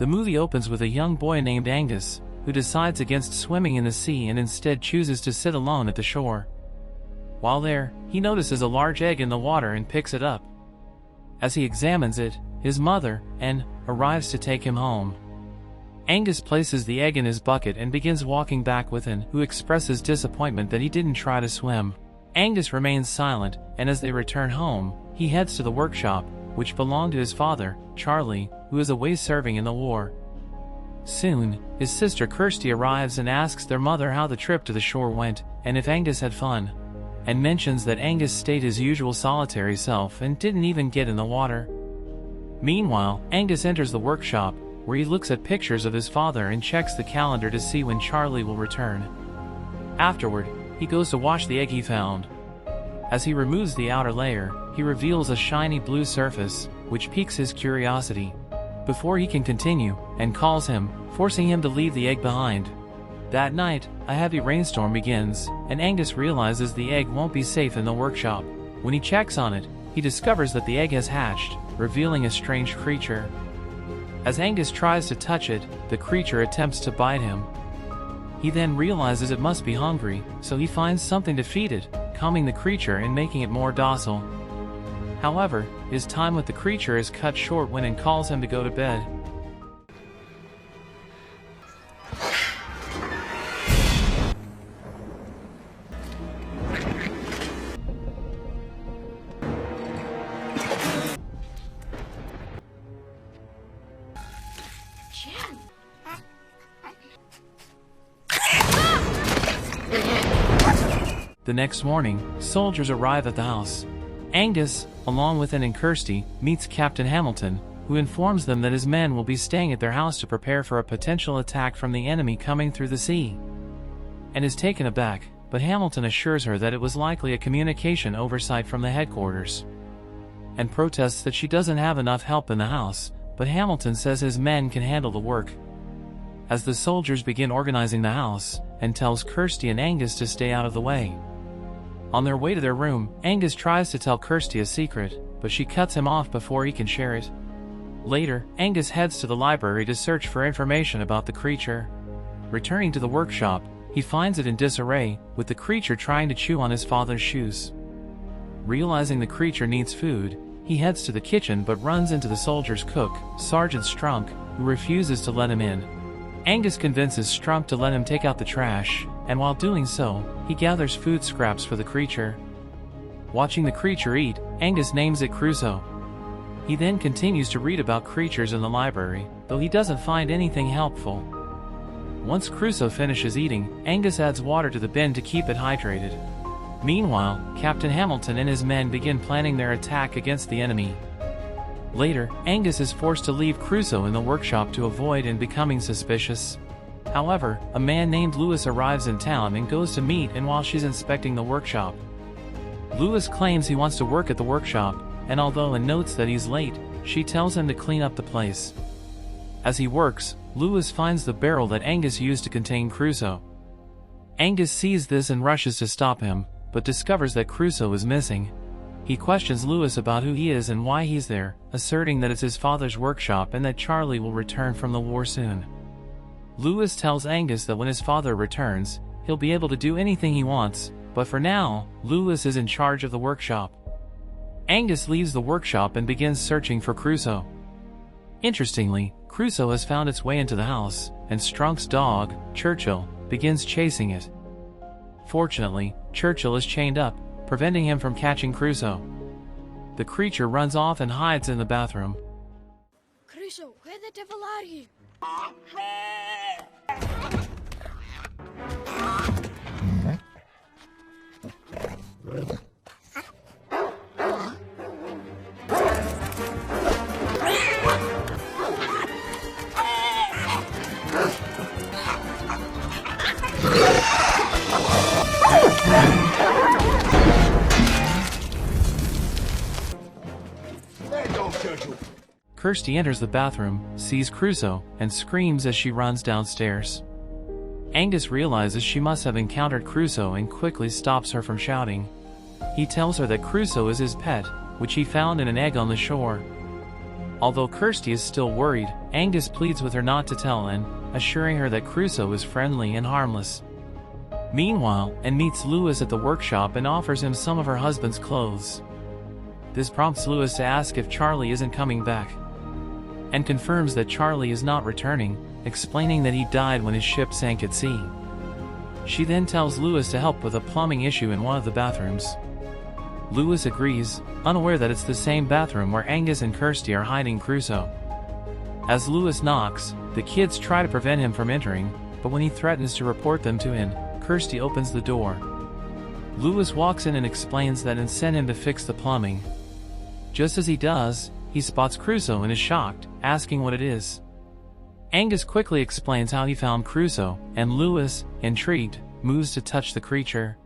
The movie opens with a young boy named Angus, who decides against swimming in the sea and instead chooses to sit alone at the shore. While there, he notices a large egg in the water and picks it up. As he examines it, his mother, Anne, arrives to take him home. Angus places the egg in his bucket and begins walking back with Anne, who expresses disappointment that he didn't try to swim. Angus remains silent, and as they return home, he heads to the workshop, which belonged to his father, Charlie, who is away serving in the war. Soon, his sister Kirsty arrives and asks their mother how the trip to the shore went, and if Angus had fun, and mentions that Angus stayed his usual solitary self and didn't even get in the water. Meanwhile, Angus enters the workshop, where he looks at pictures of his father and checks the calendar to see when Charlie will return. Afterward, he goes to wash the egg he found. As he removes the outer layer, he reveals a shiny blue surface, which piques his curiosity. Before he can continue, Anne calls him, forcing him to leave the egg behind. That night, a heavy rainstorm begins, and Angus realizes the egg won't be safe in the workshop. When he checks on it, he discovers that the egg has hatched, revealing a strange creature. As Angus tries to touch it, the creature attempts to bite him. He then realizes it must be hungry, so he finds something to feed it, calming the creature and making it more docile. However, his time with the creature is cut short when Anne calls him to go to bed. The next morning, soldiers arrive at the house. Angus, along with Anne and Kirsty, meets Captain Hamilton, who informs them that his men will be staying at their house to prepare for a potential attack from the enemy coming through the sea. Anne is taken aback, but Hamilton assures her that it was likely a communication oversight from the headquarters. Anne protests that she doesn't have enough help in the house, but Hamilton says his men can handle the work. As the soldiers begin organizing the house, Anne tells Kirsty and Angus to stay out of the way. On their way to their room, Angus tries to tell Kirsty a secret, but she cuts him off before he can share it. Later, Angus heads to the library to search for information about the creature. Returning to the workshop, he finds it in disarray, with the creature trying to chew on his father's shoes. Realizing the creature needs food, he heads to the kitchen but runs into the soldier's cook, Sergeant Strunk, who refuses to let him in. Angus convinces Strunk to let him take out the trash, and while doing so, he gathers food scraps for the creature. Watching the creature eat, Angus names it Crusoe. He then continues to read about creatures in the library, though he doesn't find anything helpful. Once Crusoe finishes eating, Angus adds water to the bin to keep it hydrated. Meanwhile, Captain Hamilton and his men begin planning their attack against the enemy. Later, Angus is forced to leave Crusoe in the workshop to avoid and becoming suspicious. However, a man named Lewis arrives in town and goes to meet Anne while she's inspecting the workshop. Lewis claims he wants to work at the workshop, and although Anne notes that he's late, she tells him to clean up the place. As he works, Lewis finds the barrel that Angus used to contain Crusoe. Angus sees this and rushes to stop him, but discovers that Crusoe is missing. He questions Lewis about who he is and why he's there, asserting that it's his father's workshop and that Charlie will return from the war soon. Lewis tells Angus that when his father returns, he'll be able to do anything he wants, but for now, Lewis is in charge of the workshop. Angus leaves the workshop and begins searching for Crusoe. Interestingly, Crusoe has found its way into the house, and Strunk's dog, Churchill, begins chasing it. Fortunately, Churchill is chained up, preventing him from catching Crusoe. The creature runs off and hides in the bathroom. Crusoe, where the devil are you? Kirsty enters the bathroom, sees Crusoe, and screams as she runs downstairs. Angus realizes she must have encountered Crusoe and quickly stops her from shouting. He tells her that Crusoe is his pet, which he found in an egg on the shore. Although Kirsty is still worried, Angus pleads with her not to tell and, assuring her that Crusoe is friendly and harmless. Meanwhile, Anne meets Lewis at the workshop and offers him some of her husband's clothes. This prompts Lewis to ask if Charlie isn't coming back, and confirms that Charlie is not returning, explaining that he died when his ship sank at sea. She then tells Lewis to help with a plumbing issue in one of the bathrooms. Lewis agrees, unaware that it's the same bathroom where Angus and Kirsty are hiding Crusoe. As Lewis knocks, the kids try to prevent him from entering, but when he threatens to report them to Anne, Kirsty opens the door. Lewis walks in and explains that Anne sent him to fix the plumbing. Just as he does, he spots Crusoe and is shocked, asking what it is. Angus quickly explains how he found Crusoe, and Lewis, intrigued, moves to touch the creature.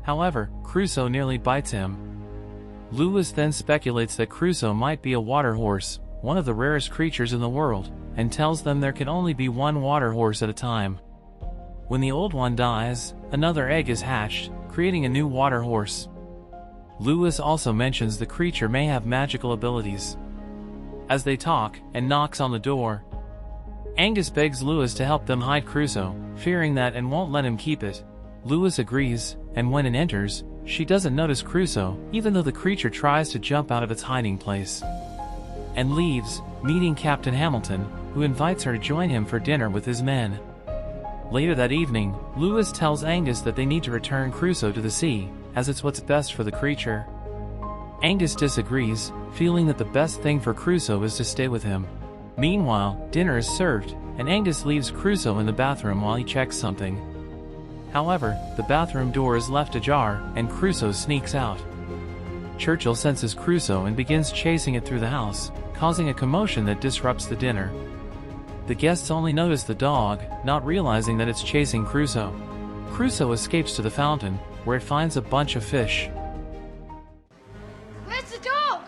However, Crusoe nearly bites him. Lewis then speculates that Crusoe might be a water horse, one of the rarest creatures in the world, and tells them there can only be one water horse at a time. When the old one dies, another egg is hatched, creating a new water horse. Lewis also mentions the creature may have magical abilities. As they talk, Anne knocks on the door. Angus begs Lewis to help them hide Crusoe, fearing that Anne won't let him keep it. Lewis agrees, and when Anne enters, she doesn't notice Crusoe, even though the creature tries to jump out of its hiding place. Anne leaves, meeting Captain Hamilton, who invites her to join him for dinner with his men. Later that evening, Lewis tells Angus that they need to return Crusoe to the sea, as it's what's best for the creature. Angus disagrees, feeling that the best thing for Crusoe is to stay with him. Meanwhile, dinner is served, and Angus leaves Crusoe in the bathroom while he checks something. However, the bathroom door is left ajar, and Crusoe sneaks out. Churchill senses Crusoe and begins chasing it through the house, causing a commotion that disrupts the dinner. The guests only notice the dog, not realizing that it's chasing Crusoe. Crusoe escapes to the fountain, where it finds a bunch of fish. Where's the dog?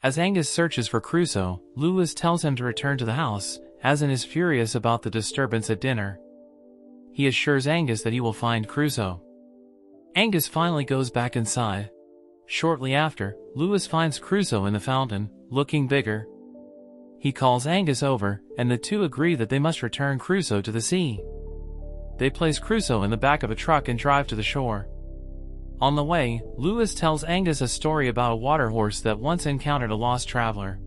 As Angus searches for Crusoe, Lewis tells him to return to the house, as Anne is furious about the disturbance at dinner. He assures Angus that he will find Crusoe. Angus finally goes back inside. Shortly after, Lewis finds Crusoe in the fountain, looking bigger. He calls Angus over, and the two agree that they must return Crusoe to the sea. They place Crusoe in the back of a truck and drive to the shore. On the way, Lewis tells Angus a story about a water horse that once encountered a lost traveler.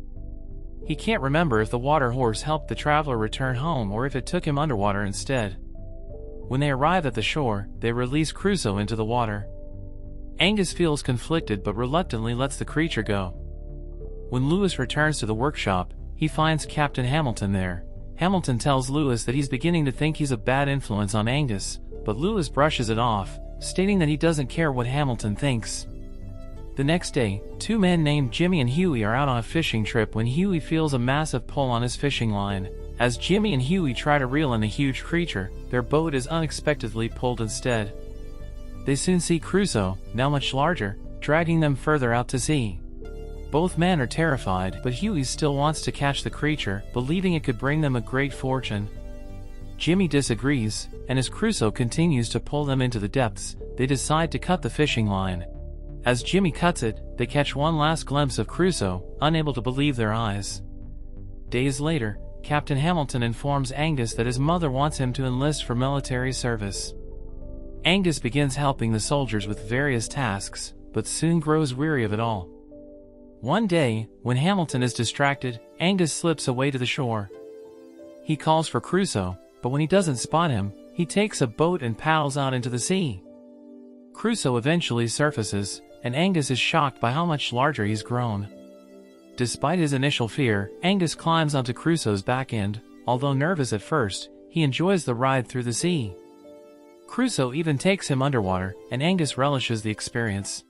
He can't remember if the water horse helped the traveler return home or if it took him underwater instead. When they arrive at the shore, they release Crusoe into the water. Angus feels conflicted but reluctantly lets the creature go. When Lewis returns to the workshop, he finds Captain Hamilton there. Hamilton tells Lewis that he's beginning to think he's a bad influence on Angus, but Lewis brushes it off, stating that he doesn't care what Hamilton thinks. The next day, two men named Jimmy and Huey are out on a fishing trip when Huey feels a massive pull on his fishing line. As Jimmy and Huey try to reel in the huge creature, their boat is unexpectedly pulled instead. They soon see Crusoe, now much larger, dragging them further out to sea. Both men are terrified, but Huey still wants to catch the creature, believing it could bring them a great fortune. Jimmy disagrees, and as Crusoe continues to pull them into the depths, they decide to cut the fishing line. As Jimmy cuts it, they catch one last glimpse of Crusoe, unable to believe their eyes. Days later, Captain Hamilton informs Angus that his mother wants him to enlist for military service. Angus begins helping the soldiers with various tasks, but soon grows weary of it all. One day, when Hamilton is distracted, Angus slips away to the shore. He calls for Crusoe, but when he doesn't spot him, he takes a boat and paddles out into the sea. Crusoe eventually surfaces, and Angus is shocked by how much larger he's grown. Despite his initial fear, Angus climbs onto Crusoe's back end. Although nervous at first, he enjoys the ride through the sea. Crusoe even takes him underwater, and Angus relishes the experience.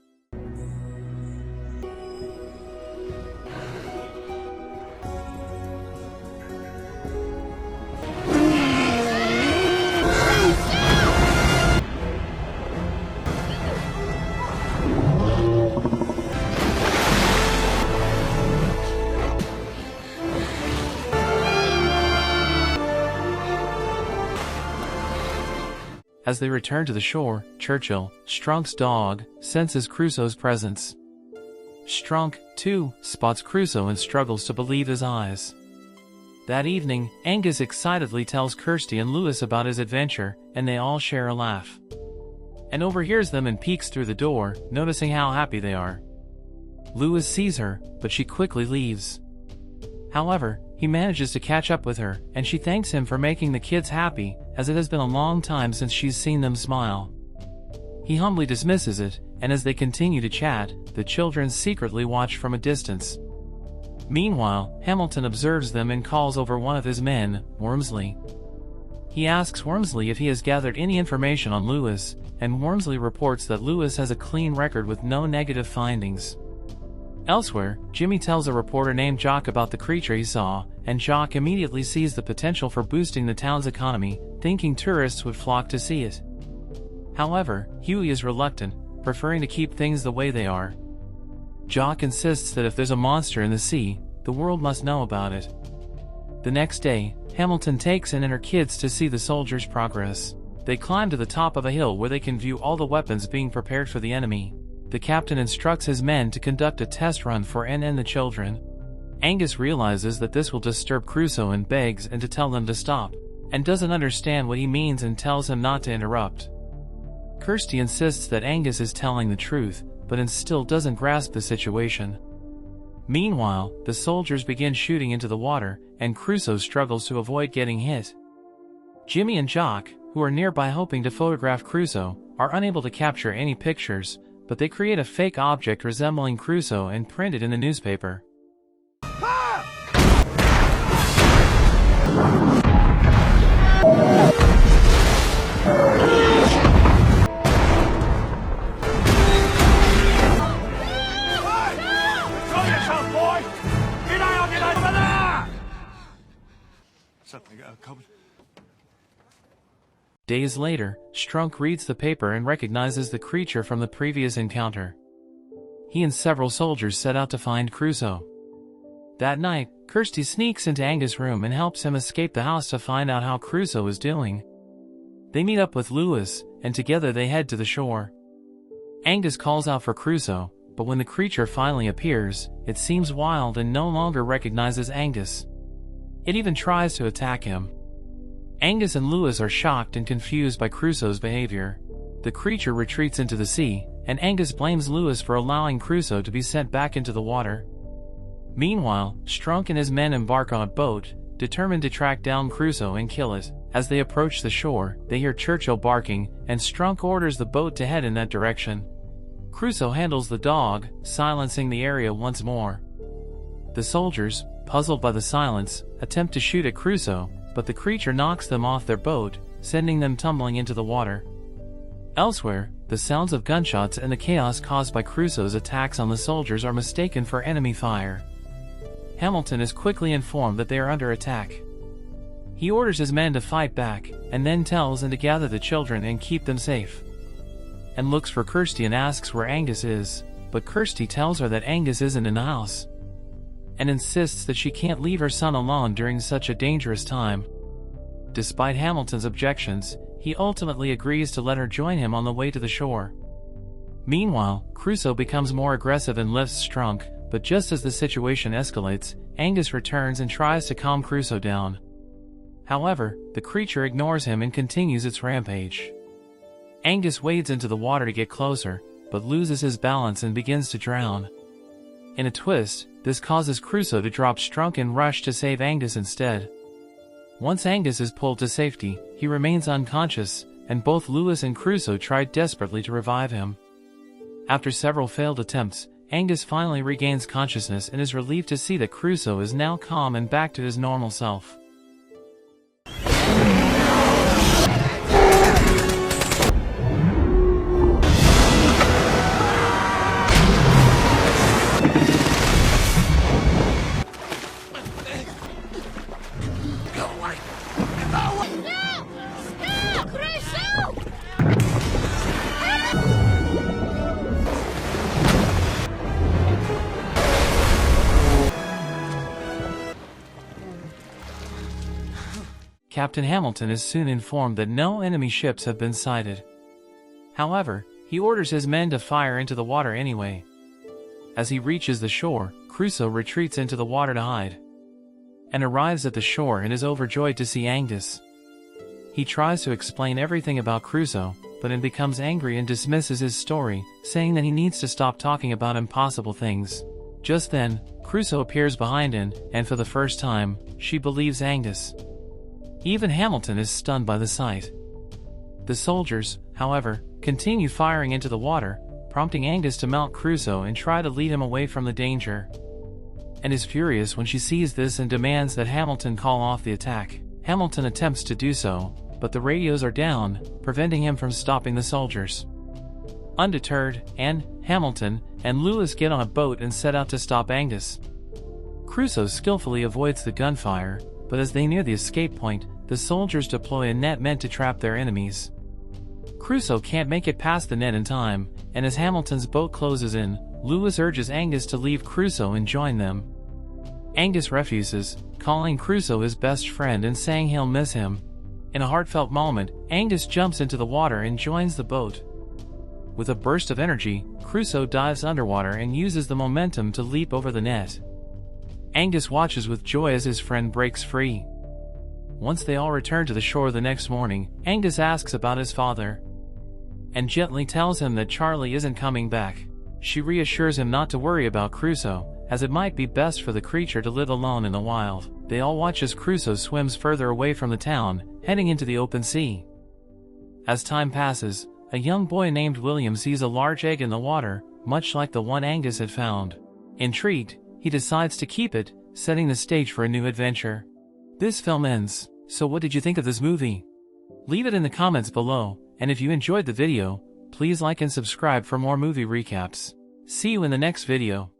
As they return to the shore, Churchill, Strunk's dog, senses Crusoe's presence. Strunk, too, spots Crusoe and struggles to believe his eyes. That evening, Angus excitedly tells Kirsty and Lewis about his adventure, and they all share a laugh. And overhears them and peeks through the door, noticing how happy they are. Lewis sees her, but she quickly leaves. However, he manages to catch up with her, and she thanks him for making the kids happy, as it has been a long time since she's seen them smile. He humbly dismisses it, and as they continue to chat, the children secretly watch from a distance. Meanwhile, Hamilton observes them and calls over one of his men, Wormsley. He asks Wormsley if he has gathered any information on Lewis, and Wormsley reports that Lewis has a clean record with no negative findings. Elsewhere, Jimmy tells a reporter named Jock about the creature he saw, and Jock immediately sees the potential for boosting the town's economy, thinking tourists would flock to see it. However, Huey is reluctant, preferring to keep things the way they are. Jock insists that if there's a monster in the sea, the world must know about it. The next day, Hamilton takes in and her kids to see the soldiers' progress. They climb to the top of a hill where they can view all the weapons being prepared for the enemy. The captain instructs his men to conduct a test run for N and the children. Angus realizes that this will disturb Crusoe and begs him to tell them to stop, and doesn't understand what he means and tells him not to interrupt. Kirsty insists that Angus is telling the truth, but still doesn't grasp the situation. Meanwhile, the soldiers begin shooting into the water, and Crusoe struggles to avoid getting hit. Jimmy and Jock, who are nearby hoping to photograph Crusoe, are unable to capture any pictures, but they create a fake object resembling Crusoe and print it in the newspaper. Days later, Strunk reads the paper and recognizes the creature from the previous encounter. He and several soldiers set out to find Crusoe. That night, Kirsty sneaks into Angus' room and helps him escape the house to find out how Crusoe is doing. They meet up with Lewis, and together they head to the shore. Angus calls out for Crusoe, but when the creature finally appears, it seems wild and no longer recognizes Angus. It even tries to attack him. Angus and Lewis are shocked and confused by Crusoe's behavior. The creature retreats into the sea, and Angus blames Lewis for allowing Crusoe to be sent back into the water. Meanwhile, Strunk and his men embark on a boat, determined to track down Crusoe and kill it. As they approach the shore, they hear Churchill barking, and Strunk orders the boat to head in that direction. Crusoe handles the dog, silencing the area once more. The soldiers, puzzled by the silence, attempt to shoot at Crusoe, but the creature knocks them off their boat, sending them tumbling into the water. Elsewhere, the sounds of gunshots and the chaos caused by Crusoe's attacks on the soldiers are mistaken for enemy fire. Hamilton is quickly informed that they are under attack. He orders his men to fight back, and then tells them to gather the children and keep them safe. And looks for Kirsty and asks where Angus is, but Kirsty tells her that Angus isn't in the house, and insists that she can't leave her son alone during such a dangerous time. Despite Hamilton's objections, he ultimately agrees to let her join him on the way to the shore. Meanwhile, Crusoe becomes more aggressive and lifts Strunk, but just as the situation escalates, Angus returns and tries to calm Crusoe down. However, the creature ignores him and continues its rampage. Angus wades into the water to get closer, but loses his balance and begins to drown. In a twist, this causes Crusoe to drop Strunk and rush to save Angus instead. Once Angus is pulled to safety, he remains unconscious, and both Lewis and Crusoe try desperately to revive him. After several failed attempts, Angus finally regains consciousness and is relieved to see that Crusoe is now calm and back to his normal self. Captain Hamilton is soon informed that no enemy ships have been sighted. However, he orders his men to fire into the water anyway. As he reaches the shore, Crusoe retreats into the water to hide, and arrives at the shore and is overjoyed to see Angus. He tries to explain everything about Crusoe, but then becomes angry and dismisses his story, saying that he needs to stop talking about impossible things. Just then, Crusoe appears behind him, and for the first time, she believes Angus. Even Hamilton is stunned by the sight. The soldiers, however, continue firing into the water, prompting Angus to mount Crusoe and try to lead him away from the danger, and is furious when she sees this and demands that Hamilton call off the attack. Hamilton attempts to do so, but the radios are down, preventing him from stopping the soldiers. Undeterred, Hamilton and Lewis get on a boat and set out to stop Angus. Crusoe skillfully avoids the gunfire, but as they near the escape point, the soldiers deploy a net meant to trap their enemies. Crusoe can't make it past the net in time, and as Hamilton's boat closes in, Lewis urges Angus to leave Crusoe and join them. Angus refuses, calling Crusoe his best friend and saying he'll miss him. In a heartfelt moment, Angus jumps into the water and joins the boat. With a burst of energy, Crusoe dives underwater and uses the momentum to leap over the net. Angus watches with joy as his friend breaks free. Once they all return to the shore the next morning, Angus asks about his father, and gently tells him that Charlie isn't coming back. She reassures him not to worry about Crusoe, as it might be best for the creature to live alone in the wild. They all watch as Crusoe swims further away from the town, heading into the open sea. As time passes, a young boy named William sees a large egg in the water, much like the one Angus had found. Intrigued, he decides to keep it, setting the stage for a new adventure. This film ends. So what did you think of this movie? Leave it in the comments below, and if you enjoyed the video, please like and subscribe for more movie recaps. See you in the next video.